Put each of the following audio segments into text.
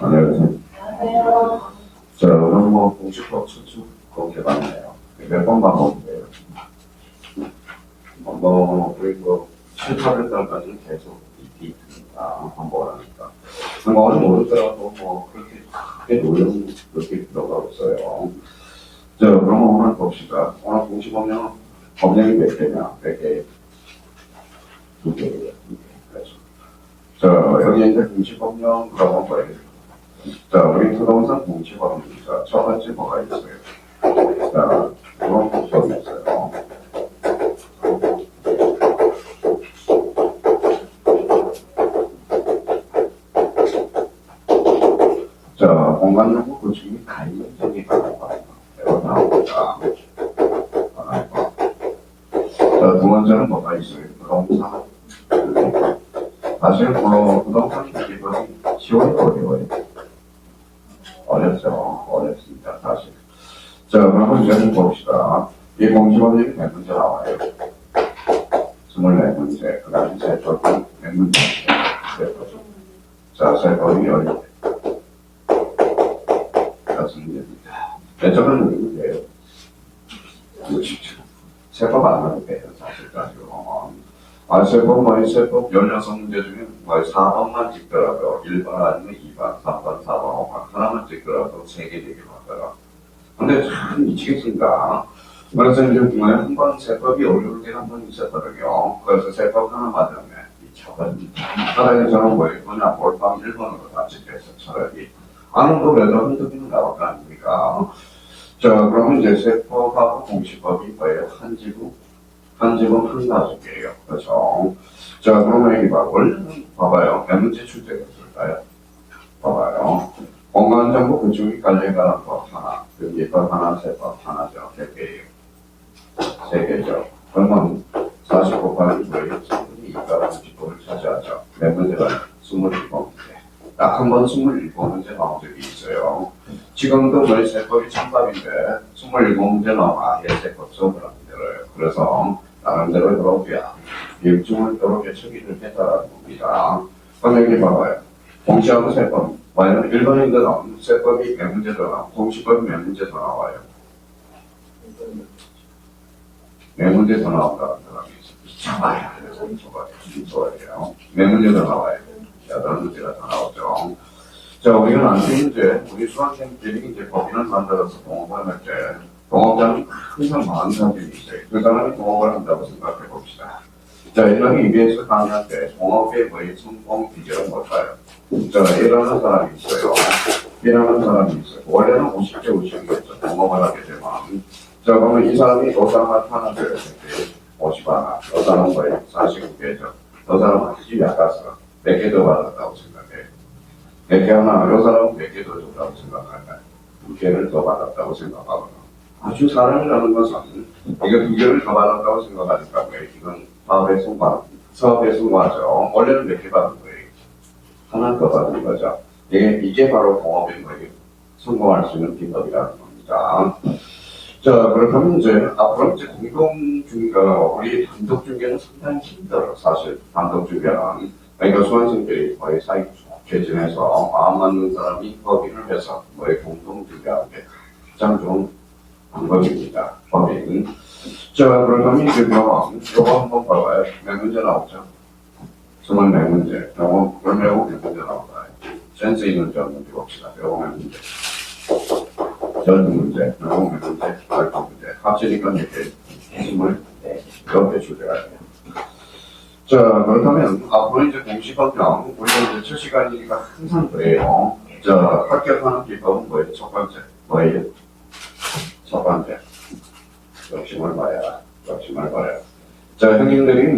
안녕하세요. 자, 오늘 뭐 공식법 추측 공개받네요. 몇 번 반복돼요. 우리 7, 800달까지는 계속 리피트입니다. 반복을 하니까. 오늘 모르더라도 그렇게 크게 노력은 그렇게 들어가고 있어요. 자, 그럼 오늘 봅시다. 오늘 공식법령 법령이 몇 개냐? 100개. 2개예요. 그래서. 자, 여기 이제 공식법령 들어가면 뭐예요? 자, 우리 부동산 공시법입니다. 첫 번째 뭐가 있어요? 자, 그런 법이 있어요. 자, 공간정보 구축이 가입적이 가능합니다. 이거 나옵니다. 자, 두 번째는 뭐가 있어요? 부동산. 사실 부동산 기법이 지원이 어려워요. 어렵습니다, 사실. 자, 그러면 이제 한번 봅시다. 이 공시법령이 몇 문제 나와요? 24문제. 그 다음에 세법이 몇 문제? 세법. 자, 세법이 10개. 6문제입니다. 세법은 몇 문제예요? 60점. 세법 안 하도 돼요, 사실까지로. 세법, 세법 16문제 중에 4번만 찍더라도 1번 아니면 2번, 3번, 4번, 5번 하나만 찍더라도 3개 되기로 하더라. 근데 참 미치겠습니다. 그래서 이제 중간에 한 번 세법이 어려울 때 한 번 있었거든요. 그래서 세법 하나 맞으면 미쳐버립니다. 차라리 저는 그냥 몰빵 1번으로 다 찍혀서 차라리 아는 거 그래도 한두 개는 나올 거 아닙니까? 자, 그러면 이제 세법하고 공시법이 뭐예요? 한 지분 한 가족이에요. 그렇죠? 자, 그러면 여기 봐. 원래는 봐봐요. 몇 문제 출제가 있을까요? 봐봐요. 공간정보 구축이 관련한 법 하나, 여기 법 하나, 세법 하나죠. 3개예요. 3개죠. 그러면 40 곱하기 2의 3분의 2가 90%를 차지하죠. 몇 문제가 27문제. 딱 한 번 27문제 나온 적이 있어요. 지금도 세법이 찬밥인데 27문제 나와 세법 수업을 하는 대로요. 그래서 나름대로 여러분야 비율증을 이렇게 처리를 했다라는 겁니다. 그럼 여기 봐봐요. 공시하고 세법. 만약 일반인들 나오는 세법이 몇 문제 더 나와요? 공시법이 몇 문제 더 나와요? 몇 문제 더 나온다는 사람이 있어요. 좋아요. 몇 문제 더 나와요? 8문제가 더 나오죠. 자, 우리가 나중에 이제 우리 수학생들이 이제 법인을 만들어서 동업을 할 때 동업자는 항상 많은 사람들이 있어요. 그 사람이 동업을 한다고 생각해 봅시다. 자, 이런 EBS 강의할 때 동업의 성공 비결은 뭘까요? 자, 일하는 사람이 있어요. 원래는 50대 50이겠죠. 동업을 하게 되면. 자, 그러면 이 사람이 너 사람한테 하나 줘야 될 때 50 하나. 너 사람은 49개죠. 너 사람은 아주 약아서 몇 개 더 받았다고 생각해요. 몇 개 하나, 이 사람은 몇 개 더 줬다고 생각할까요? 2개를 더 받았다고 생각하거나. 아주 사람이라는 것은 이거 2개를 더 받았다고 생각하니까 이건 사업에 성공하죠. 원래는 몇 개 받은 거예요? 하나 더 받은 거죠. 이게 바로 동업인 거예요. 성공할 수 있는 비법이라는 겁니다. 자, 그렇다면 이제 앞으로 이제 공동중개가 우리 단독중개는 상당히 힘들어요. 사실 단독중개는 그러니까 수강생들이 거의 사이 좋게 지내서 마음 맞는 사람이 법인을 해서 공동중개하는 게 가장 좋은 방법입니다. 법인. 자, 그러면 이제 요거 한번 봐봐요. 몇 문제 나오죠? 24문제. 그럼 요거 몇 문제 나올까요? 센스 있는 점 문제 봅시다. 요거 몇 문제? 12문제. 요거 몇 문제? 12문제. 합치니까 이렇게 24개 출제가 돼요. 자, 그렇다면 앞으로 이제 공시법령 우리가 이제 7시간이니까 항상 그래요. 자, 합격하는 비법은 뭐예요? 첫 번째. 뭐예요? 첫 번째. 욕심을 봐야. 자, 형님들이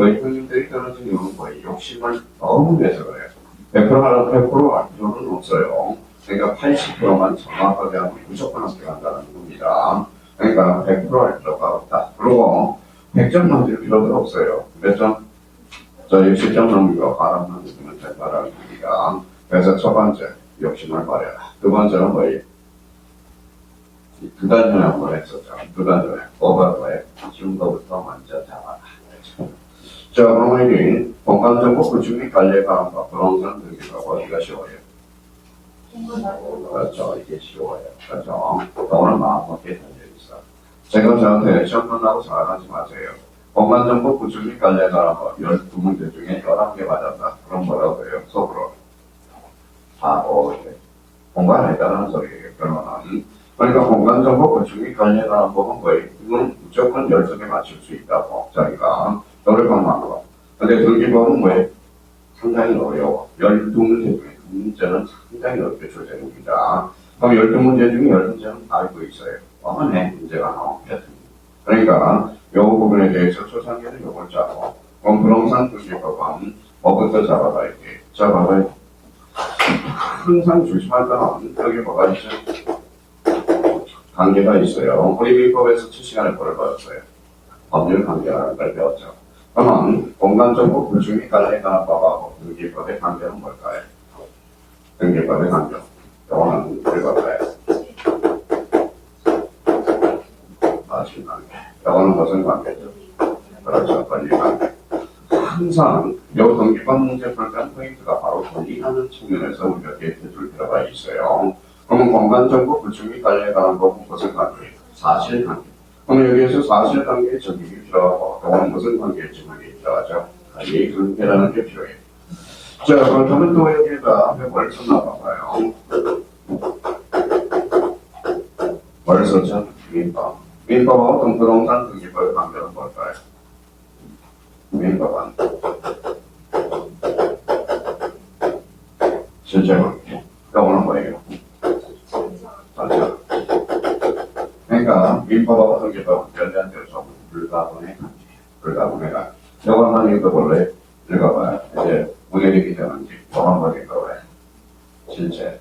떨어진 이유는 뭐예요? 욕심을 너무 내서 그래요. 100% 할 필요는 없어요. 그러니까 80%만 정확하게 하면 무조건 합격한다는 겁니다. 그러니까 100%할 필요가 없다. 그리고 100점 넘길 필요도 없어요. 몇 점? 자, 60점 넘기고 바람 넘기면 된다는 겁니다. 그래서 첫 번째, 욕심을 버려라. 두 번째는 뭐예요? 두 달 전에 한번 했었죠. 두 달 전에. 오버도에 쉬운 거부터 먼저 잡아라. 자, 그러면 이게 공간정보 구축 및 관리에 관한 법, 부동산 등기가 어디가 쉬워요? 그렇죠. 이게 쉬워요. 그렇죠. 오늘 마음먹게 달려있어. 제가 저한테 시험 끝나고 자랑하지 마세요. 공간정보 구축이 깔려가는 거 12문제 중에 11개 맞았다. 그럼 뭐라고 해요? 속으로. 이게 공간했다는 소리예요. 그러면은. 그러니까 공간정보 구축이 깔려가는 법은 거의 이건 무조건 12개 맞출 수 있다고. 자기가 노력한 만큼. 근데 등기법은 뭐예요? 상당히 어려워. 12문제 중에 두 문제는 상당히 어렵게 출제됩니다. 그럼 12문제 중에 10문제는 다 알고 있어요. 어머네 문제가 나오겠습니다. 그러니까 요 부분에 대해서 초창기는 요걸 짜고 그럼 부동산 등기법은 뭐부터 잡아봐야 돼? 잡아봐야 돼. 항상 조심할 거는 여기 뭐가 있어요? 관계가 있어요. 우리 민법에서 7시간을 벌어봤어요. 법률 관계라는 걸 배웠죠. 그러면 공간정보 불중이 관련에 관한 법하고 등기법의 관계는 뭘까요? 등기법의 관계. 이거는 읽어봐요. 마침 관계. 이거는 무슨 관계죠? 그렇죠. 권리 관계. 항상 이 등기법 문제 풀던 포인트가 바로 권리하는 측면에서 우리가 기억해줄 필요가 있어요. 그러면 공간정보 불중이 관련에 관한 법은 무슨 관계예요? 사실관계. 그럼 여기에서 사실관계의 적용이 필요하고 또는 무슨 관계의 적용이 필요하죠? 관계라는 게 필요해요. 자, 그렇다면 또 여기에다 뭘 썼나 봐봐요. 뭘 썼죠? 민법. 민법하고 부동산 등기법의 관계는 뭘까요? 민법은 실제 관계. 이거는 뭐예요? 맞죠? 그러니까 민법하고 등기법은 연관되어 좀 불가분의 관계. 불가분의 관계. 이거 한번 읽어볼래요? 읽어봐요. 이제 문해력이 되는지 한번 읽어봐요. 실제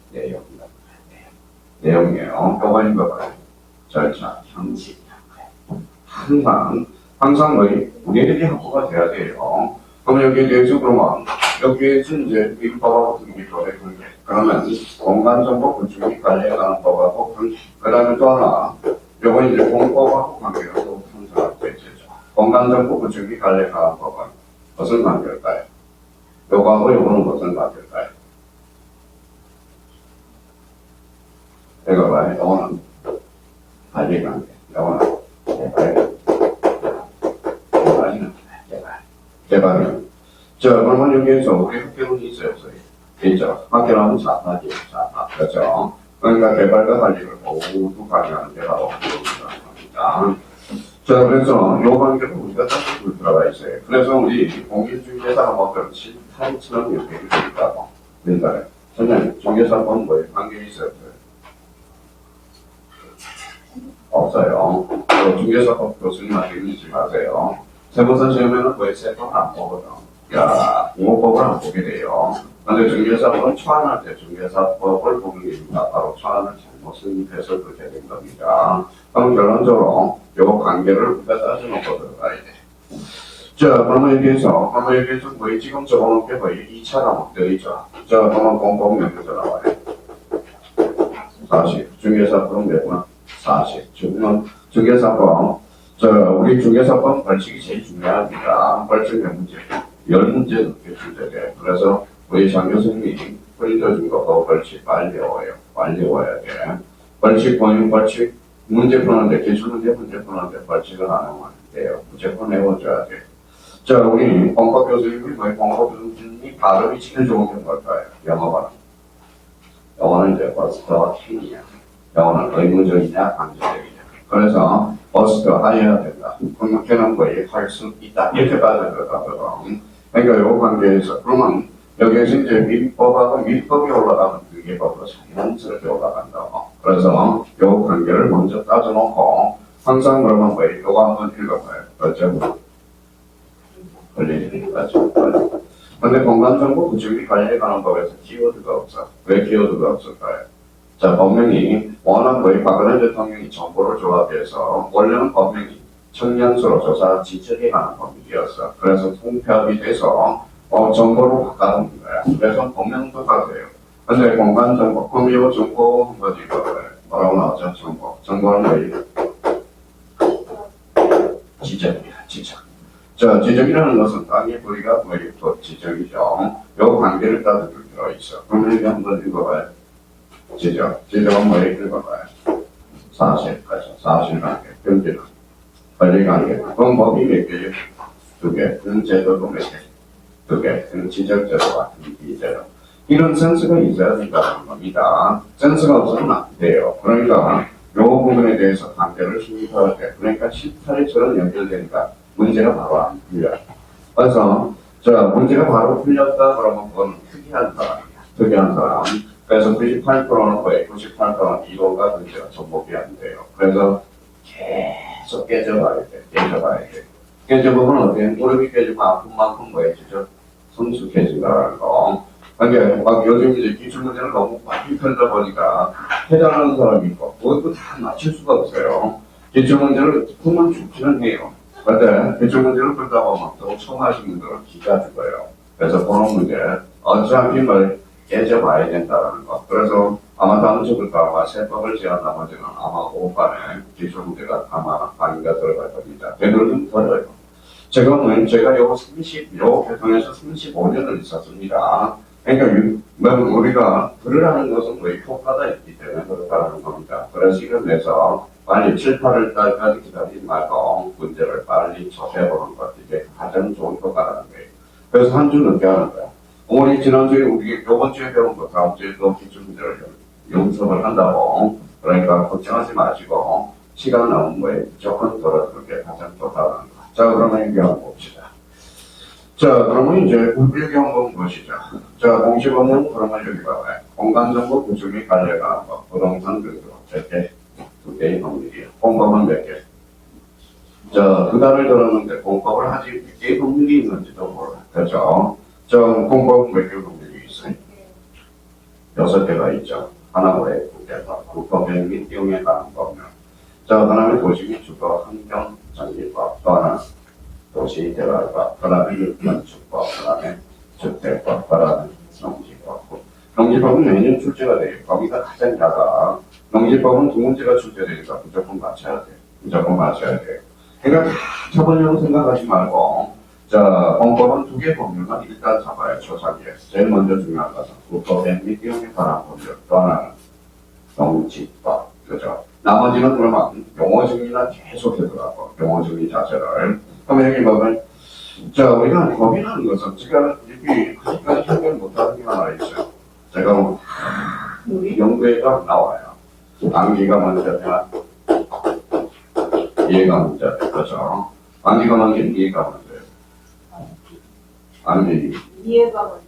내용이에요. 이거 읽어봐요. 절차, 형식. 항상 거의 문해력이 확보가 돼야 돼요. 그럼 여기에 대해서 그러면 여기에서 이제 민법하고 등기법의 관계. 그러면 공간정보 구축이 관리에 관한 법하고 관계. 그 다음에 또 하나, 요건 이제 공법하고 관계가 또 항상 되죠. 공간정보 구축이 관리에 관한 법은 무슨 관계일까요? 요거하고 요거는 무슨 관계일까요? 이거 봐요. 요거는 관리관계. 요거는 개발이요. 자, 그러면 여기에서 우리 학교는 있어요, 없어요? 있죠. 학교는 자파죠, 자파. 그렇죠. 그러니까 개발과 관리를 모두 관리하는 게 바로 학교라는 겁니다. 자, 그래서 요 관계를 우리가 다시 볼 필요가 있어요. 그래서 우리 공인중개사가 먹던 실타임처럼 얘기를 드리다고. 그러니까, 선생님, 중개사건 뭐에 관계 있어요, 없어요? 중개사법 교수님한테 읽지 마세요. 세무서 시험에는 거의 세법 안 보거든. 야, 공업법을 안 보게 돼요. 근데 중개사법은 초안할 때 중개사법을 보는 게 있습니다. 바로 초안을 잘못 승립해서 그렇게 된 겁니다. 그럼 결론적으로 요 관계를 우리가 따져놓고 들어가야 돼. 자, 그러면 여기에서 거의 지금 적어놓은 게 거의 2차 과목 되어 있죠. 자, 그러면 공법 명에서 나와요. 40. 중개사법은 몇 번? 40. 중개사법. 자, 우리 중개사법 벌칙이 제일 중요합니다. 벌칙 몇 문제? 10문제 넘게 출제돼. 그래서 우리 장 교수님이 프린터준 거 벌칙 빨리 외워요. 빨리 외워야 돼. 벌칙 보면 벌칙 문제 푸는데 기출문제 문제 푸는데 벌칙을 안 하면 안 돼요. 무조건 외워줘야 돼. 자, 우리 공법 교수님이 공법 교수님이 발음이 제일 좋은 게 뭘까요? 영어 발음. 영어는 이제 버스터 킹이야. 영어는 의무적이냐 강제적이냐. 그래서 버스터 하여야 된다. 그렇게는 거의 할 수 있다. 이렇게 봐야 되거든. 그러니까 요 관계에서 그러면 여기에서 이제 민법이 올라가면 등기법으로 자연스럽게 올라간다고. 그래서 요 관계를 먼저 따져놓고 항상 그러면 뭐예요? 요거 한번 읽어봐요. 그렇죠? 권리니까. 근데 공간정보 구축이 관리에 관한 법에서 키워드가 없어. 왜 키워드가 없을까요? 자, 법명이 워낙 거의 박근혜 대통령이 정보를 조합해서 원래는 법명이 청년수로 조사 지적에 관한 법이었어. 그래서 통폐합이 돼서 정보로 바꿔놓은 거야. 그래서 법명도 바꿔요. 근데 공간정보, 그럼 이 정보 한번 읽어봐요. 뭐라고 나오죠? 정보는 뭐예요? 지적이야, 지적. 자, 지적이라는 것은 땅의 부위가 뭐예요? 또 지적이죠. 요 관계를 따져줄 필요가 있어. 그럼 여기 한번 읽어봐요. 지적은 뭐 읽어봐요. 사실관계, 경제관, 권리관계, 그건 법이 몇 개죠? 2개, 그런 제도도 몇 개? 2개, 그런 지적제도 같은 이제도. 이런 센스가 있어야 된다는 겁니다. 센스가 없으면 안 돼요. 그러니까 이 부분에 대해서 관계를 신입할 때, 그러니까 18회처럼 연결되니까 문제가 바로 안 풀려요. 그래서 문제가 바로 풀렸다 그러면 그건 특이한 사람이야. 특이한 사람. 그래서 98%는 거의 98%는 이론과 문제가 접목이 안 돼요. 그래서 계속 깨져봐야 돼. 깨져보면 어때? 무릎이 깨지고 아픈 만큼 뭐해지죠? 성숙해진다는 거. 그러니까 막 요즘 이제 기출문제를 너무 많이 풀다 보니까 해당하는 사람이 있고 그것도 다 맞출 수가 없어요. 기출문제를 풀면 좋기는 해요. 근데 기출문제를 풀다 보면 또 처음 하신 분들은 기가 죽어요. 그래서 그런 문제 어차피 뭘 깨져봐야 된다는 거. 그래서 아마 다음 주부터 아마 세법을 제한 나머지는 아마 오후반에 기출문제가 아마 강의가 들어갈 겁니다. 되도록 더려요. 제가 요 교통에서 35년을 있었습니다. 그러니까 우리가 글을 하는 것은 거의 효과가 있기 때문에 그렇다는 겁니다. 그래서 이걸 내서 빨리 7, 8월 달까지 기다리지 말고 문제를 빨리 접해보는 것, 이게 가장 좋은 효과라는 거예요. 그래서 한 주 늦게 하는 거야. 우리 지난주에 우리 요번 주에 배운 거 다음 주에 또 기출 문제를 연습을 한다고. 그러니까 걱정하지 마시고 시간 남은 거에 무조건 들어주는 게 가장 좋다는 거. 자, 그러면 이게 한번 봅시다. 자, 그러면 이제 여기 한번 보시죠. 자, 공식 업무 그러면 여기 봐봐요. 공간정보 구축이 관련한 거, 부동산 등등 이렇게 2개의 법률이에요. 공법은 몇 개? 자, 2달을 들었는데 공법을 하지 몇 개의 법률이 있는지도 몰라. 그렇죠? 저 공법은 몇 개의 법률이 있어요? 6개가 있죠. 하나 뭐예요? 국법행 및 이용에 관한 법률. 자, 그 다음에 도시및 주거 환경 정비법, 또 하나 도시개발법, 그 다음에 건축법, 그 다음에 주택법, 그 다음에 농지법. 농지법은 매년 출제가 돼요. 거기가 가장 작아. 농지법은 2문제가 출제되니까 무조건 맞춰야 돼. 무조건 맞춰야 돼. 그러니까 다 쳐보려고 생각하지 말고, 자, 공법은 2개 법률만 일단 잡아요. 조사기에. 제일 먼저 중요한 것은 국법행 및 이용에 관한 법률, 또 하나는 농지법. 그죠? 나머지는 그러면 용어 정리나 계속 해더라고. 용어 정리 자체를. 그럼 여기 보면, 자, 우리가 법이라는 것은 제가 이렇게 아직까지 해결 못하는 게 하나 있어요. 제가 연구에가 나와요. 암기가 먼저냐, 이해가 먼저냐, 그죠? 암기가 먼저, 이해가 먼저예요. 암기. 이해가 먼저.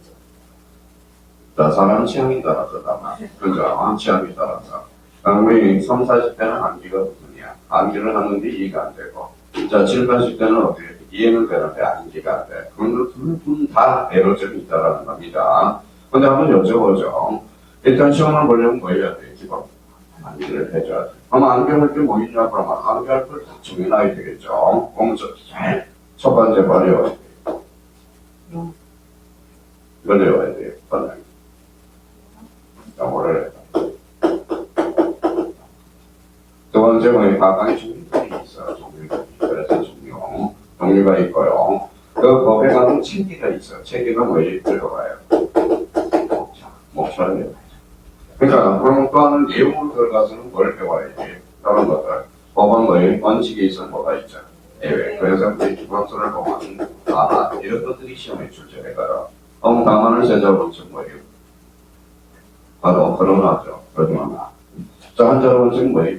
자, 사람 취향에 따라서 다만, 그죠? 취향에 따라서. 우리 3, 40대는 암기가 무슨이야? 암기를 하는데 이해가 안 되고. 자, 7, 80대는 어떻게 이해는 되는데 암기가 안 돼. 그런 둘 다 에러점이 있다라는 겁니다. 근데 한번 여쭤보죠. 일단 시험을 보려면 뭐 해야 돼? 기본. 암기를 해줘야 돼. 그럼 암기할 게 뭐 있냐? 그러면 암기할 걸 다 정해놔야 되겠죠. 그럼 첫 번째 뭐 외워야 돼? 이걸 외워야 돼요. 영어를 해야 돼. 두 번째 뭐에 각각의 종류들이 있어요. 그래서 종류가 있고요. 그 법에 가면 체계가 있어요. 체계가 뭐에 들어가요? 목차를 외워야죠. 그러니까 그럼 또 하는 내용으로 들어가서는 뭘 배워야지? 다른 것들. 법은 뭐에 원칙에 있어 뭐가 있죠? 예외. 그래서 우리 기본서를 보면 이런 것들이 시험에 출제되거든. 너무 강한을 세자원칙 뭐예요? 바로 그러나죠. 그러나. 자, 한자로 원칙 뭐예요?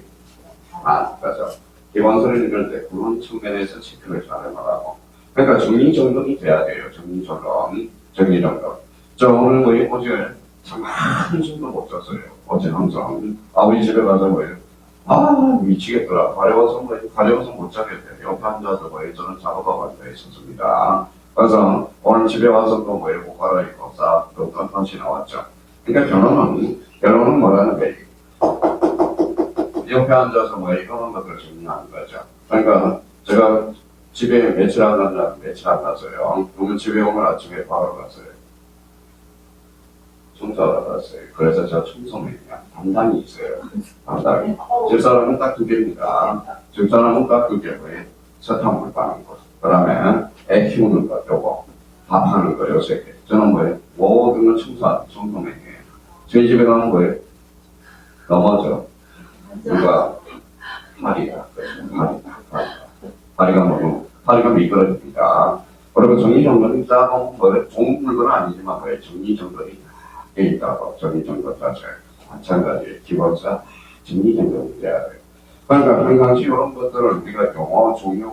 그죠. 기본서를 읽을 때 그런 측면에서 체크를 잘 해나가고. 그러니까 정리정돈이 돼야 돼요. 정리정돈. 저 오늘 뭐예요? 어제 참 한숨도 못 잤어요. 어제 항상 아버지 집에 가서 뭐예요? 미치겠더라. 가려워서 못 자겠대. 옆에 앉아서 뭐예요? 저는 작업하고 앉아 있었습니다. 그래서 오늘 집에 와서 또 뭐예요? 옷 갈아입고 싹또 깜깜이 나왔죠. 그러니까 결론은 뭐라는 거예요? 옆에 앉아서 뭐 이런 것들 정리하는 거죠. 그러니까 제가 집에 며칠 안 갔어요. 오늘 집에 오면 아침에 바로 갔어요. 청소하러 갔어요. 그래서 제가 청소맨이야. 담당이 있어요. 담당이. 집사람은 딱 2개입니다. 집사람은 딱 2개. 세탁물 빠는 거. 그 다음에 애 키우는 거, 요거. 밥하는 거, 6개. 저는 뭐예요? 모든 걸 청소맨이에요. 저희 집에 가면 뭐예요? 넘어져. 누가 파리가 미끄러집니다. 그리고 정리정돈이 짜고 좋은 물건은 아니지만 정리정돈이 돼 있다고. 정리정돈 자체 마찬가지 기본사 정리정돈이 돼야 돼요. 그러니까 평상시 이런 것들을 우리가 용어, 종류,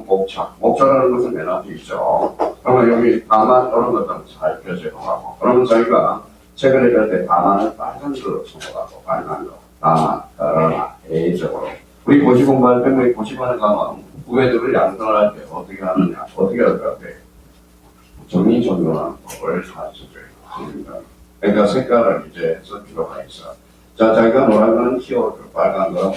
목차라는 것은 맨 앞에 있죠. 그러면 여기 다만 이런 것들은 살펴 제공하고, 그러면 저희가 책을 읽을 때 다만을 빨간색으로 써가고, 빨간 거, 다만, 그러나, A적으로. 우리 고시 공부할 때, 우리 고시반에 가면 후배들을 양성을 할 때 어떻게 하느냐, 어떻게 할 것 같아? 정리정돈하는 법을 가르쳐줘요. 그러니까 색깔을 이제 쓸 필요가 있어. 자, 자기가 노란 거는 키워줘, 빨간 거는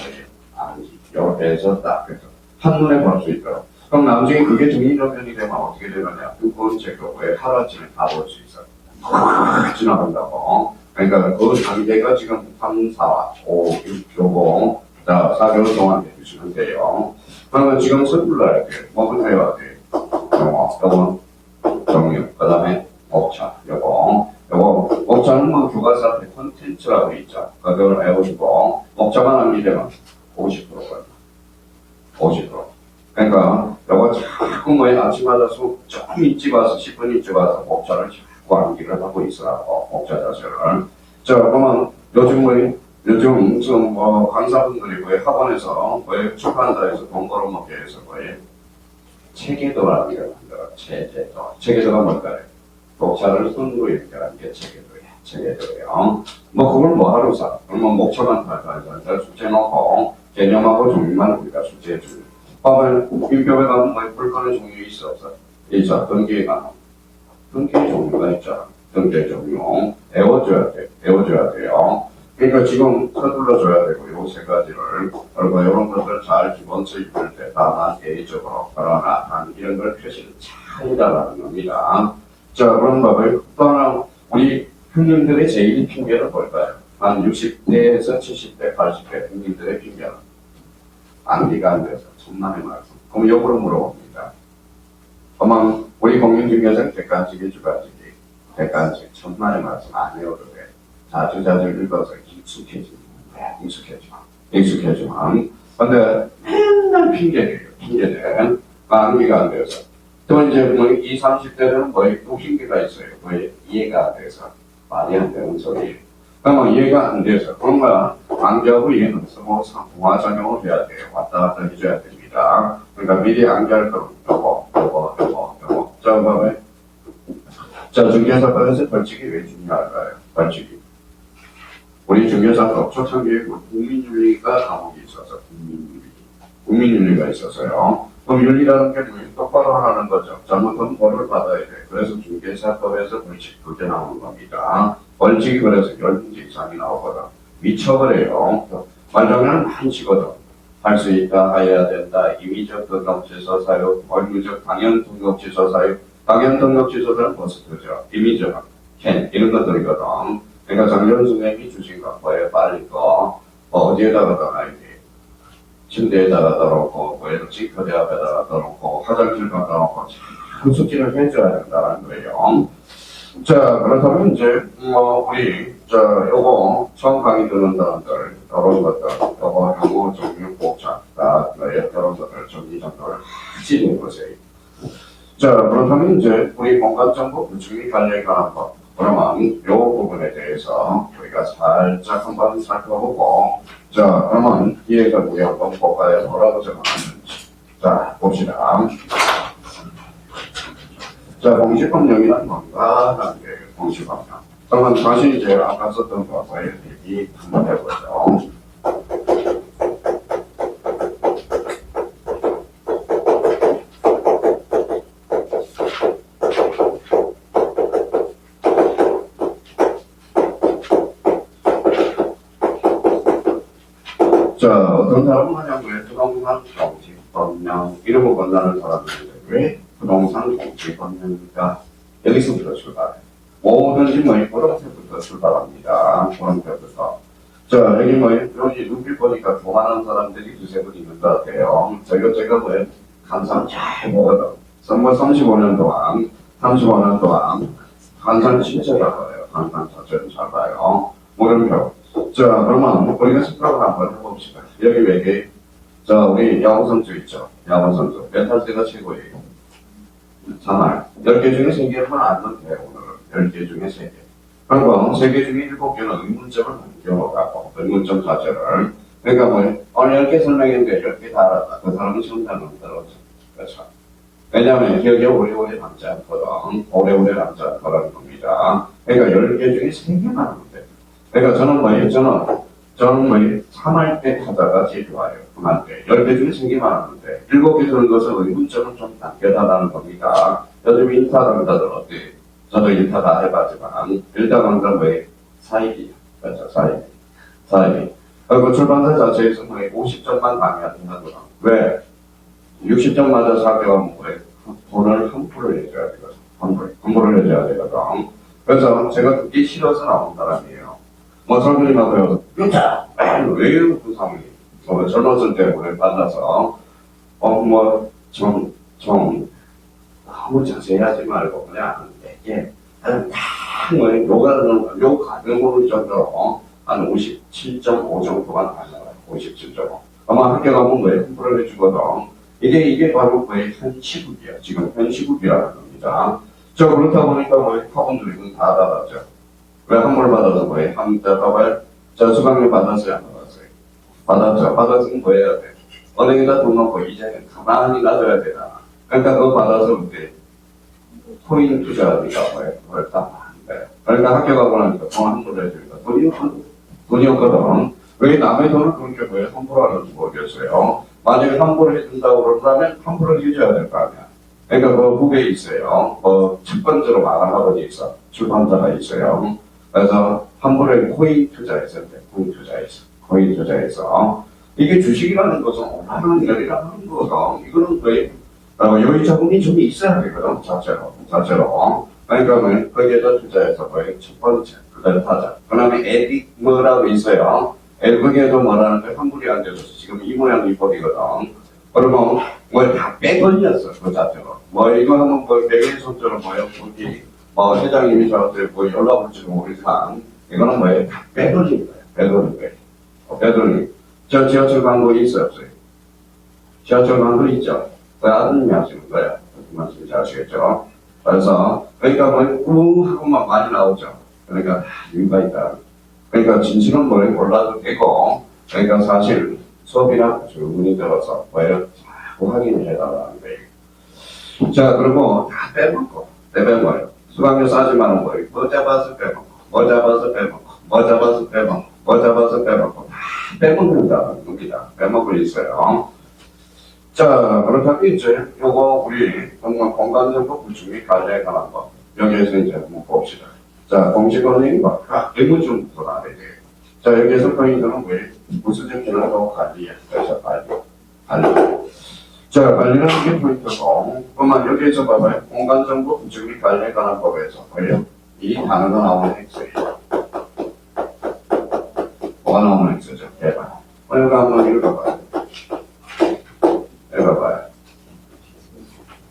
이렇게해서 딱 해서 한눈에 볼 수 있도록. 그럼 나중에 그게 정리정돈이 되면 어떻게 되느냐? 두꺼운 책도 왜 하루아침에 다 볼 수 있어. 확 지나간다고. 그러니까 그 단계가 지금 3, 4, 5, 6, 요거 자 4개월 동안 해주시면 돼요. 그러면 지금 선불로 할게. 뭐부터 해야 돼? 요거 정유, 그 다음에 목차, 요거 목차는 뭐 교과서 앞에 콘텐츠라고 있죠. 그걸 외워주고 목차만 하게 되면 50%거든요. 50%. 그러니까 요거 자꾸 아침마다 좀 일찍 와서 10분 일찍 와서 목차를 자꾸 암기를 하고 있으라고 목차 자체를. 자 그러면 요즘 좀 강사분들이 학원에서 출판사에서 돈 벌어먹게 해서 체계도라는 게 만들어. 체계도가 뭘까요? 목차를 손으로 이렇게 하는 게 체계도예요. 그걸 하루 사. 그러면 목차만 달달 숙제 놓고 개념하고 종류만 우리가 숙제해 줍니다. 인표에 가면 불편한 종류 있어 없어? 있죠. 등기에 가면 등기의 종류가 있죠. 등기의 종류 외워줘야 돼요. 그러니까 지금 서둘러줘야 되고 요 세 가지를 그리고 이런 것들 잘 기본서 입을 때 다만 A적으로 그러나 단 이런 걸 표시를 잘 해달라는 겁니다. 자 그런 법을 또한 우리 형님들의 제일 핑계는 뭘까요? 한 60대에서 70대, 80대 형님들의 핑계는 암기가 안 돼서 천만의 말씀. 그럼 역으로 물어봅니다. 그러면 우리 공인중개사는 객관식이 주관식이 객관식 천만의 말씀 안 해도 돼. 자주 읽어서 익숙해지만 근데 맨날 핑계대요. 암기가 안 돼서. 또 이제 20, 30대는 또 핑계가 있어요. 이해가 안 돼서 말이 안 되는 소리. 그러면 이해가 안 돼서 그런가 암기하고 이해는 동화작용을 해야 돼요. 왔다 갔다 해줘야 됩니다. 그러니까 미리 암기할 거는 요거. 자, 중개사과에서 벌칙이 왜 중요할까요? 벌칙이. 우리 중개사과 초창기에 국민윤리가 과목이 있어서 국민윤리가 있어서요. 그럼 윤리라는 게 똑바로 하라는 거죠. 잘못하면 벌을 받아야 돼. 그래서 중개사법에서 벌칙 그게 나오는 겁니다. 벌칙이 그래서 10문제 이상이 나오거든. 미쳐버려요. 말하면 한치거든. 할 수 있다, 해야 된다, 임의적 등록지서 사유, 의무적 당연 등록지서 사유, 당연 등록지서는 머스트죠. 임의적, 이런 것들이거든. 그러니까 장전 선생님이 주신 거, 빨리 거, 어디에다가 넣어놔야 돼. 침대에다가 넣어놓고, 징크대 앞에다가 넣어놓고, 화장실 갖다 놓고, 참 숙지를 해줘야 된다는 거예요. 자, 그렇다면 이제, 요거, 처음 강의 듣는 사람들, 이런 것들, 요거, 영어, 종류, 복잡, 이런 것들, 정리정돈을 하시는 거세요. 자, 그렇다면 이제, 우리 공간정보 구축이 관련이 가는 법. 그러면, 요 부분에 대해서 우리가 살짝 한번 살펴보고, 자, 그러면, 이해가 우리 한번 볼까요? 뭐라고 적어놨는지. 자, 봅시다. 자, 공시법령이란 뭔가 하는 게 공시법령. 그러면 다시 이제 아까 썼던 거와의 얘기 한번 해보죠. 자, 어떤 사람은 하냐고요? 부동산 공시법령 이런 거 건다는 사람이 있는데 왜 부동산 공시법령입니까? 여기서부터 출발해. 뭐든지 보름새부터 출발합니다. 보름새부터. 자, 여기 여기 눈빛 보니까 좋아하는 사람들이 두세 분 있는 것 같아요. 제가 간상 잘 보거든. 35년 동안, 35년 동안, 간상 진짜 잘 봐요. 간상 자체는 잘 봐요. 물음표. 자, 그러면 우리가 스프라고 한번 해봅시다. 여기 외계, 자, 우리 야구 선수 있죠? 야구 선수. 멘탈 때가 최고예요. 3할. 10개 중에 3개만 알면 돼요, 오늘은. 10개 중에 3개. 그리고 3개 중에 7개는 의문점을 넘겨가고, 의문점 자체를. 그러니까 뭐, 오늘 10개 설명했는데 10개 다 알았다. 그 사람은 정답을 들었죠. 그렇죠. 왜냐하면 기억이 오래오래 남지 않거든. 오래오래 남지 않거라는 겁니다. 그러니까 10개 중에 3개만 하면 돼. 그러니까 저는 뭐예요? 저는 뭐예요? 3할 때 타자가 제일 좋아요. 3할 때. 10개 중에 3개만 하면 돼. 7개 주는 것은 의문점은 좀 남겨달라는 겁니다. 요즘 인타를 한다들 어때? 저도 인타 다 해봤지만, 일단은 그런 뭐예요? 사이비. 그렇죠, 사이비. 그리고 출판사 자체에서 뭐예요? 50점만 강의하는 거거든. 왜? 60점 맞아서 학교가 뭐예요? 돈을 함부로 내줘야 되거든. 함부로 내줘야 되거든. 그래서 제가 그게 싫어서 나온 사람이에요. 뭐 선생님하고 해서 뼈자! 왜 그 상황이? 젊었을 때 우리 만나서 너무 자세히 하지 말고 그냥 되게 욕하는 거를 정도로 한 57.5 정도만 가져가요. 57.5. 아마 학교 가면 뭐예요? 함부로 내주거든. 이게 바로 뭐예요? 현시국이야. 지금 현시국이라는 겁니다. 저 그렇다 보니까 뭐예요? 학원들이 다 닫았죠. 왜 한물 받아서 뭐예요? 저 수강료 받았어요? 안 받았어요? 받았죠. 받았으면 뭐 해야 돼? 은행에다 돈 넣고 이제는 가만히 놔둬야 되나. 그러니까 그거 받아서 그때 코인 투자하니까 뭐예요? 그걸 다 안 돼. 그러니까 학교 가고 나니까 돈 함부로 해주니까 돈이 없거든. 왜 남의 돈을 그렇게 뭐예요? 함부로 하는지 모르겠어요. 만약에 함부로 해준다고 그러면 함부로 해줘야 될 거 아니야. 그러니까 그 후배에 있어요. 첫 번째로 말한 아버지 있어. 출판사가 있어요. 그래서 함부로 코인 투자했어요. 코인 투자해서. 이게 주식이라는 것은 오르는 일이라는 거죠. 이거는 거의, 여유 자금이 좀 있어야 되거든, 자체로. 그러니까 거기에다 투자해서 거의 첫 번째, 그다음에 타자. 그 다음에 에디, 뭐라고 있어요. 거기에도 뭐라는 게 환불이 안 돼서 지금 이 모양 이 꼴이거든. 그러면 다 빼돌렸어, 그 자체로. 이거 하면 매개손처럼 여기 회장님이 저한테 연락 올지도 모르지만 이거는 다 빼돌린 거예요. 빼돌림. 저 지하철 광고 있어요, 없어요? 지하철 광고 있죠? 그 아드님이 하시는 거예요. 무슨 말씀인지 아시겠죠? 그래서 그러니까 하고만 많이 나오죠. 그러니까 이유가 있다. 그러니까 진실은 몰라도 되고, 그러니까 사실 수업이나 주문이 들어서 자꾸 확인을 해달라는 거예요. 자, 그리고 다 빼먹어요. 수강료 싸지만 뭐 잡아서 빼먹고, 다 빼먹는다는 겁니다. 빼먹고 있어요. 자, 그렇다면 이제 요거 우리 정말 공간정보 구축 관리에 관한 거, 여기에서 이제 한번 봅시다. 자, 공식 언행과 각 의무중부터 알아야 돼요. 자, 여기에서 포인트는 무슨 정신하고 관리야. 그래서 관리. 자, 관리라는 게 포인트고, 그러면 여기에서 봐봐요. 공간정보 구축 및 관리에 관한 법에서 이 단어가 나오는 엑스예요. 뭐가 나오는 엑스죠? 개발. 이거 한번 읽어봐요.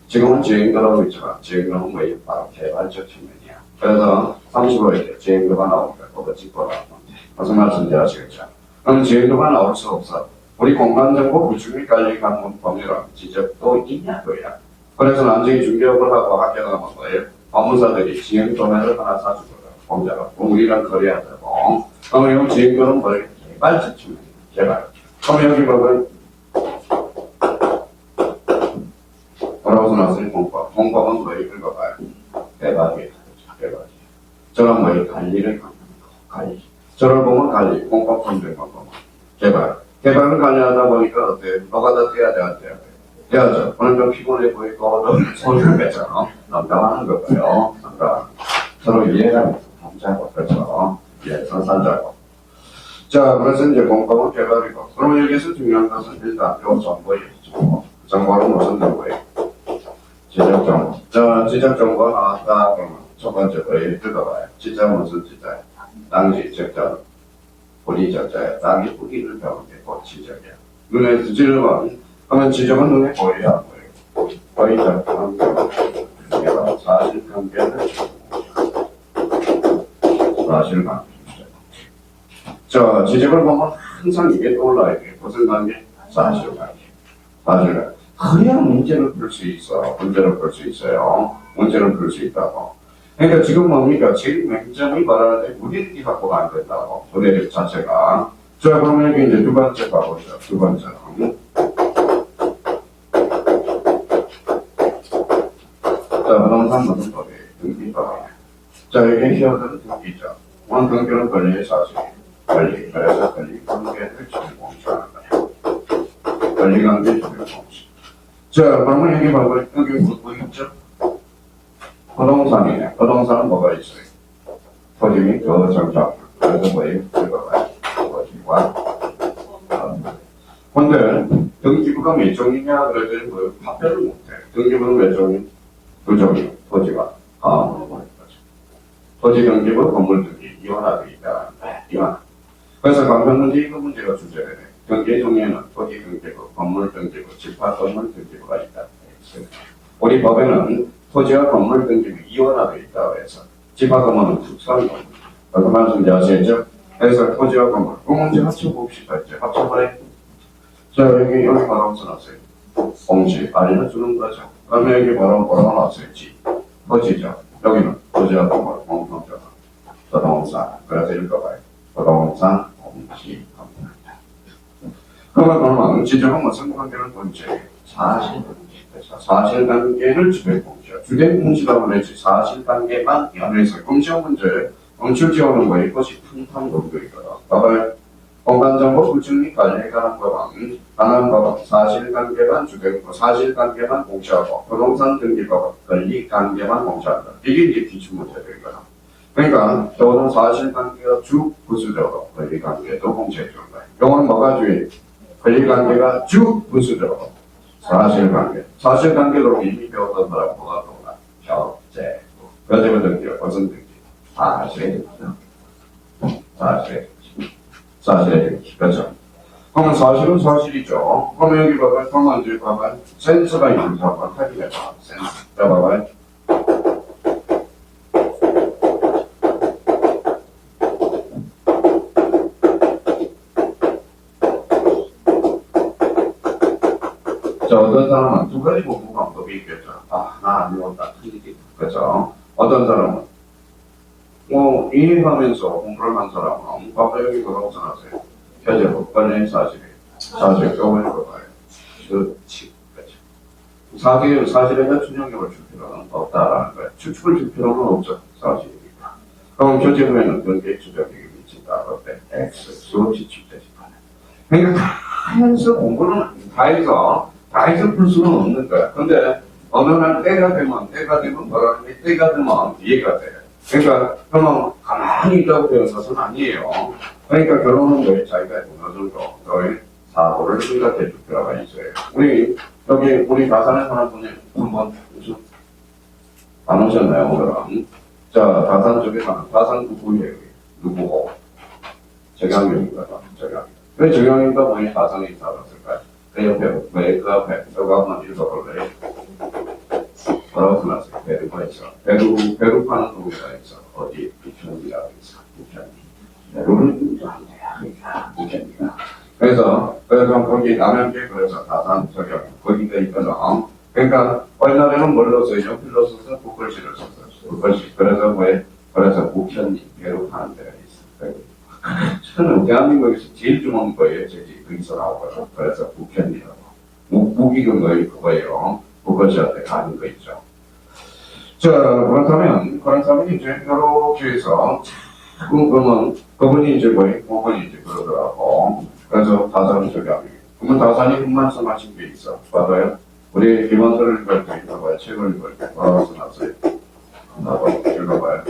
지금은 지행도라고 있지만, 지행도는 바로 개발적 측면이야. 그래서 35에 지행도가 나오니까 그거 짚어라. 무슨 말씀인지 아시겠죠? 그럼 지행도가 나올 수 없어. 우리 공간정보 구축 및 관리 관문 범위랑 지적도 있냐고요. 그래서 나중에 중개업을 하고 학교 가면 업무사들이 지행도면을 하나 사주거든. 공짜로. 우리랑 거래하자고. 그럼 이 지행도는 개발적 측면이야. 개발. 그럼 여기 보면 뭐라고 나왔어요? 공법. 공법은 읽어봐요. 개발이에요. 저런 관리를 갖는 거. 관리. 저를 보면 관리. 공법 건드린 거. 개발. 개발을 관리하다 보니까 어때요? 뭐가 다 돼야 돼, 안 돼야 돼? 돼야죠. 오늘 좀 피곤해 보이고, 너무 손을 뺐잖아. 남당하는 거고요. 서로 이해가 남자고, 그렇죠. 이해해서 살자고. 자, 그래서 이제 공법은 개발이고. 그럼 여기서 중요한 것은 일단 요 정보예요. 정보는 무슨 정보예요? 지적정보. 자, 지적정보가 나왔다. 그러면 첫 번째 거에 들어가봐요. 지적은 무슨 지적이야? 땅지, 적자, 뿌리 적자야. 땅이 뿌리를 배우는 게 곧 지적이야. 눈에 찔러면, 그러면 지적은 눈에 보여야 안 보여요. 보이죠? 사실관계를 사실관계. 자, 지적을 보면 항상 이게 떠올라야 돼. 무슨 관계? 사실관계. 사실관계. 그래야 문제를 풀 수 있어. 문제를 풀 수 있어요. 문제를 풀 수 있다고. 그러니까 지금 뭡니까? 제일 맹점이 말하는데 문해력이 확보가 안 된다고. 문해력 자체가. 자, 그러면 여기 이제 두 번째 봐보죠. 두 번째는. 자, 부동산 무슨 법이? 등기법. 자, 여기 기업들은 등기죠. 원 등기는 권리의 사실. 권리. 그래서 권리 관계를 지금 공시하는 거예요. 권리 관계 지금 공시. 자, 그러면 여기 봐봐. 여기 뭐 있죠? 부동산이네. 부동산은 뭐가 있어요? 토지 및 거정장. 그래서 뭐예요? 이거가 토지와. 근데 등기부가 몇 종이냐 그랬더니 뭐 합별을 못해. 등기부는 몇 종이? 두 종이. 토지와. 토지 등기부, 건물 등기 이완화되어 있다. 이완. 그래서 강평문제 이거 문제가 주제가 돼. 등기 종류에는 토지 등기부, 건물 등기부, 집합 건물 등기부가 있다. 우리 법에는 토지와 건물 등기부 이완화되어 있다고 해서 집합 건물은 특수한 건물. 그 말씀 잘 아시겠죠? 그래서 토지와 건물. 그 문제 합쳐봅시다. 이제 합쳐봐야. 자, 여기 바로 써놨어요. 공시, 알려주는 거죠. 그러면 여기 뭐라고 나왔어요? 토지죠. 여기는 토지와 건물, 공통점. 부동산. 그래서 읽어봐요. 부동산, 공시, 건물. 그러면 지적은 무슨 관계를 본체? 사실관계. 사실관계를 주택공시야. 주택공시라고 그랬지. 사실관계만 연해서 공시형 문제 출제오는 거에 이것이 풍탕 논거이거든. 봐봐요. 공간정보 불증리 관리에 관한 법은 관한 법은 사실관계만 주택, 사실관계만 공시하고 부동산 등기법은 권리관계만 공시한다. 이게 이제 기출문제들이거든. 그러니까 또는 사실관계가 주 부수적으로 권리관계도 공시해주는 거야. 이거는 뭐가 주의? 권리관계가 주 부수적으로 사실관계. 사실관계로 이미 배웠던 거라고 뭐가 또나 결제. 결제가 등기요. 무슨 등기? 사실. 사실의 등기. 그렇죠? 그러면 사실은 사실이죠. 그러면 여기 봐봐요. 그러면 이제 봐봐요. 센스가 있는 사람 확인해봐. 센스. 자, 봐봐요. 자, 어떤 사람은 두 가지 공부 방법이 있겠죠. 아, 나 안 배웠다. 틀리기. 그렇죠? 어떤 사람은 이해하면서 공부를 한 사람은 봐봐 여기 뭐라고 써놨어요? 현재법 관련 사실에 사실 경우에 봐봐요. 그렇지. 그렇죠? 사실에 대한 준용력을 줄 필요는 없다라는 거예요. 추측을 줄 필요는 없죠. 사실이니까. 그럼 교재 후에는 경계 추적력이 미친다. 어때? X 수없이 집대지. 그러니까 다 해서 공부는 다 해서 풀 수는 없는 거야. 근데 어느 날 때가 되면 뭐라는 게 때가 되면 이해가 돼. 그러니까 그러면 가만히 있다고 되는 것은 아니에요. 그러니까 결론은 왜 자기가 어느 정도 너의 사고를 생각해 줄 필요가 있어요. 우리 다산에 사는 분이 한번 무슨 안 오셨나요 오늘은? 자, 다산 쪽에 사는 다산 누구예요? 누구고? 정양용이거든. 정양. 왜 정양용과 본인이 다산에 살았을까요? 그 옆에 왜 그 앞에 저거 한번 읽어볼래요? 뭐라고 써놨어요? 배루가 있어. 배루 파는 동네가 있어. 어디? 부천이라고 있어. 부천이. 배루는 안 돼. 부천이가. 그래서 거기 남양주에 그래서 다산 저기 거기가 있거든. 그러니까 옛날에는 뭘 넣었어요? 연필로 써서 북글씨를 썼어요. 북글씨. 그래서 부천이 배루 파는 데가 있어. 저는 대한민국에서 제일 좋은 거예요. 저기 거기서 나오거든. 그래서 북현이라고. 무기금 그거예요. 북글씨한테 가는 거 있죠. 자, 그렇다면 이제 이렇게 해서 그러면 그분이 이제 그분이 이제 그러더라고. 그래서 다산을 저기 하면 그러면 다산이 흑만성하신 게 있어. 봐봐요. 우리 기본서를 읽을 때 읽어봐요. 책을 읽을 때 뭐라고 써놨어요? 나도 읽어봐요.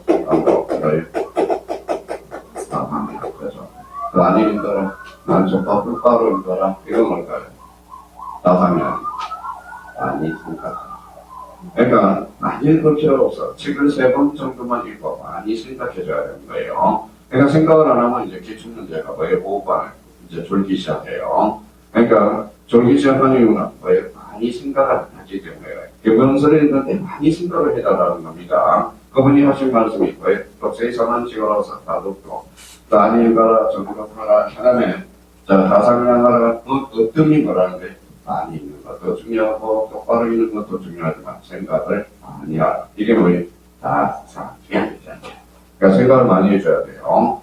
나도 그래요. 그래서 그 안에 읽더라. 난 저밥 꿀가루 읽더라. 이건 뭘까요? 다산이 아니 생각. 그러니까 많이 읽을 필요 없어. 책을 3번 정도만 읽고 많이 생각해줘야 되는 거예요. 그러니까 생각을 안 하면 이제 기출문제가 호흡반을 이제 졸기 시작해요. 그러니까 졸기 시작하는 이유는 많이 생각을 안 하기 때문에 교본서를 읽을 때 많이 생각을 해달라는 겁니다. 그분이 하신 말씀이 독서의 선한 찍어서 다독도 아니거라 정거라 하나는 자 다상양하라 어떤 거라는데 많이 있는 것도 중요하고 똑바로 있는 것도 중요하지만 생각을 많이 하라. 이게 뭐예요? 다상양. 그러니까 생각을 많이 해줘야 돼요.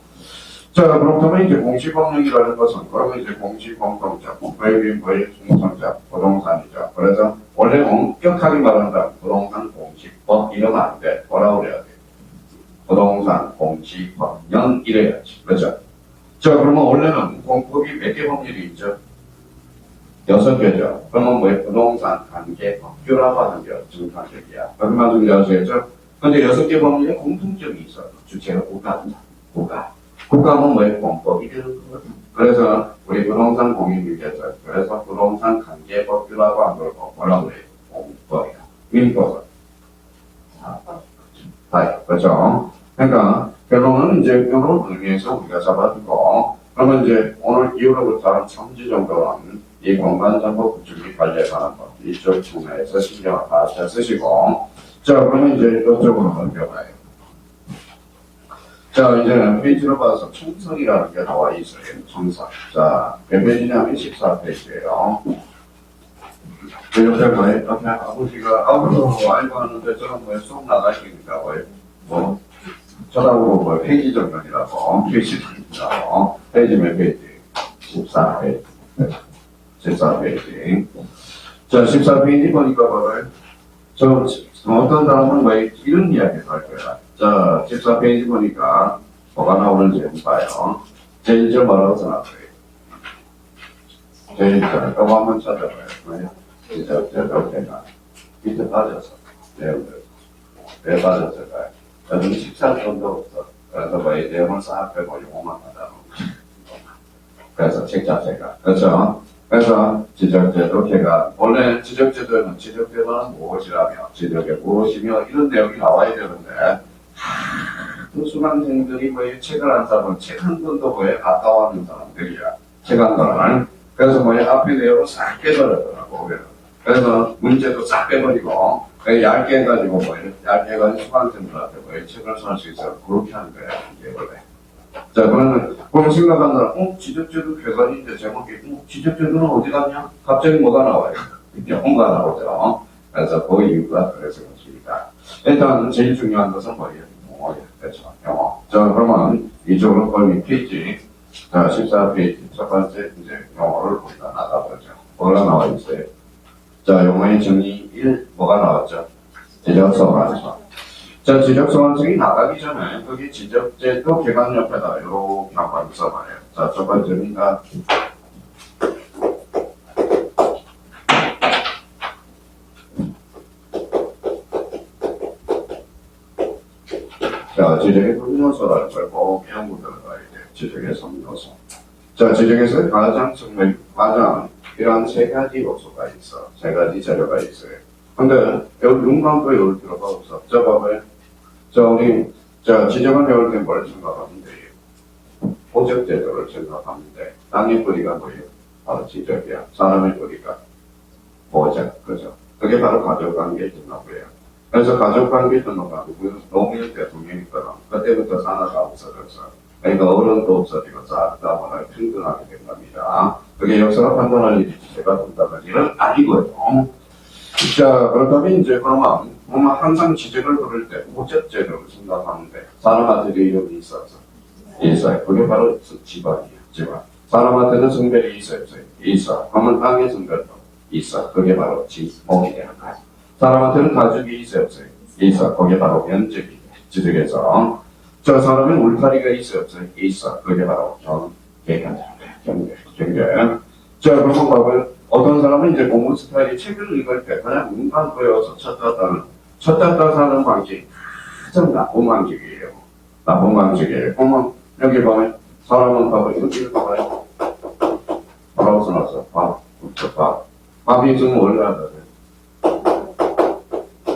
자, 그렇다면 이제 공시법령이라는 것은, 그러면 이제 공시공통자, 공법인과의 중성자, 부동산이죠. 그래서 원래 엄격하게 말한다. 부동산 공시법 이러면 안 돼. 뭐라고 그래야 돼? 부동산 공시법령 이래야지. 그렇죠? 자, 그러면 원래는 공법이 몇 개 법률이 있죠? 6개죠. 그러면 뭐예요? 부동산 관계 법규라고 하는 게 중간적이야. 무슨 말인지 아시겠죠? 근데 6개 법률에 공통점이 있어요. 주체가 국가입니다. 국가는 뭐예요? 공법이 되는 거거든. 그래서 우리 부동산 공인중개사, 그래서 부동산 관계법규라고 한 걸 뭐라고 그래요? 공법이야. 민법은 그렇죠? 그러니까 결론은 이제 이런 의미에서 우리가 잡아주고, 그러면 이제 오늘 이후로부터 3주 정도는 이 공간정보 구축이 관리하는 것 이쪽 분야에서 신경을 다 쓰시고, 자 그러면 이제 이쪽으로 넘겨가요. 자, 이제 페이지로 봐서 총선이라는 게 나와 있어요. 총선. 자, 몇 페이지냐면 14페이지예요. 이렇게 뭐예요? 이렇게 아버지가 알고 하는데 저는 뭐예요? 수업 나가시니까 뭐예요? 쳐다보고 뭐 페이지 정돈이라고. 페이지 정돈이라고. 페이지 몇 페이지? 14페이지. 14페이지. 자, 14페이지 보니까 뭐예요? 어떤 사람은 뭐 이런 이야기를 할 거야. 자, 14페이지 보니까 뭐가 나오는지 한번 봐요. 제일 저 뭐라고 써놨어요? 제일 저, 이거 한번 찾아봐요. 뭐야? 제가 밑에 빠져서. 왜 빠졌을까요? 저는 14점도 없어. 그래서 뭐 내용을 싹 빼고 요것만 하다. 그래서 책 자체가. 그렇죠? 그래서 지적제도 개가 원래 지적제도는 무엇이라며 지적이 무엇이며 이런 내용이 나와야 되는데 수강생들이 뭐에 책을 안 사면 책 한 권도 뭐에 가까워 하는 사람들이야. 책 한 권을. 그래서 뭐에 앞에 내용을 싹 빼버리더라고. 그래서 문제도 싹 빼버리고 얇게 해가지고 뭐에 얇게 해가지고 수강생들한테 뭐에 책을 살 수 있어. 그렇게 하는 거야. 이게 원래. 자, 그러면 생각한다. 지적제도 개관인데 제목이 지적제도는 어디 갔냐? 갑자기 뭐가 나와요? 영어가 나오죠. 그래서 그 이유가 그래서 그렇습니다. 일단 제일 중요한 것은 뭐예요? 영어예요. 그렇죠. 영어. 자, 그러면 이쪽으로 거의 페이지, 자, 14페이지 첫 번째 이제 영어를 우리가 나가보죠. 뭐가 나와 있어요? 자, 영어의 정의 1 뭐가 나왔죠? 지적소관성. 자, 지적소관성이 나가기 전에 거기 지적제도 개관 옆에다 이렇게 한번 써봐요. 자, 첫 번째입니다. 자, 지적의 성요소라는 걸 꼭 배우고 들어가야 돼요. 지적의 성요소. 자, 지적에서 가장 이러한 세 가지 요소가 있어. 세 가지 재료가 있어요. 근데 여기 눈감고 여기 들어가 없어. 자, 봐봐요. 자, 지적은 배울 때 뭘 생각하면 돼요? 보적제도를 생각하면 돼. 땅의 뿌리가 뭐예요? 바로 지적이야. 사람의 뿌리가 보적, 그죠? 그게 바로 가족관계 등록이에요. 그래서 가족관계 등록하고 노무현 대통령이거든. 그때부터 산하가 없어졌어. 그러니까 어른도 없어지고 싹 다 문화를 평등하게 된 겁니다. 그게 역사가 판단할 일이 제가 본다는 일은 아니고요. 자, 그렇다면 이제 그러면 항상 지적을 부를 때 보적제도를 생각하는데 사람한테도 이름이 있어요. 그게 바로 집안이에요. 집안. 사람한테는 성별이 있어요. 있어. 그러면 땅의 성별도 있어. 그게 바로 지목이 되는 거야. 사람한테는 가족이 있어요. 있어. 그게 바로 면적이 지적에서. 저 사람은 울타리가 있어요. 있어. 그게 바로 경계가 되는 거야. 경계. 자, 그러면 봐봐요. 어떤 사람은 이제 공부 스타일이 책을 읽을 때 그냥 눈만 보여서 쳤다 사는 방식 가장 나쁜 방식이에요. 나쁜 방식이에요. 그러면 여기 보면 사람은 봐봐요. 이렇게 봐봐요. 뭐라고 써놨어? 밥이 있으면 원래 하거든.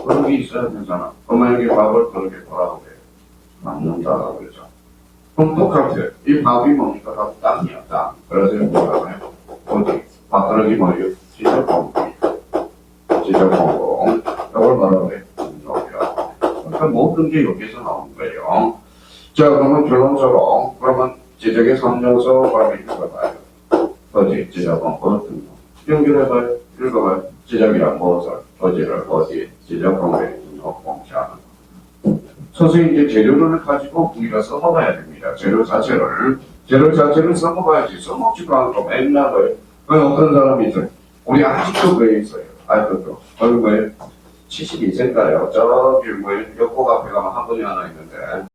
그런 게 있어야 되잖아. 그러면 여기 밥을 그렇게 뭐라고 해요? 남는다라고 그러죠. 그럼 똑같아요. 이 밥이 뭡니까? 다 땅이야, 땅. 그래서 뭐라고 해요? 어디? 밥그릇이 뭐예요? 지적공고. 이걸 뭐라고 해요? 그러니까 모든 게 여기서 나오는 거예요. 자, 그러면 결론적으로, 그러면 지적의 3요소 관리 읽어봐요. 어디, 지적은 어떤 거. 연결해봐요. 읽어봐요. 지적이란 무엇을, 어디를 어디, 지적 공개, 공개하는 거. 선생님 이제 재료를 가지고 우리가 써먹어야 됩니다. 재료 자체를 써먹어야지. 써먹지도 않고 맨날 왜 어떤 사람이 있어요. 우리 아직도 그에 있어요. 아직도. 얼마에 72세인가요? 저기 뭐, 옆고 앞에 가면 한 분이 하나 있는데.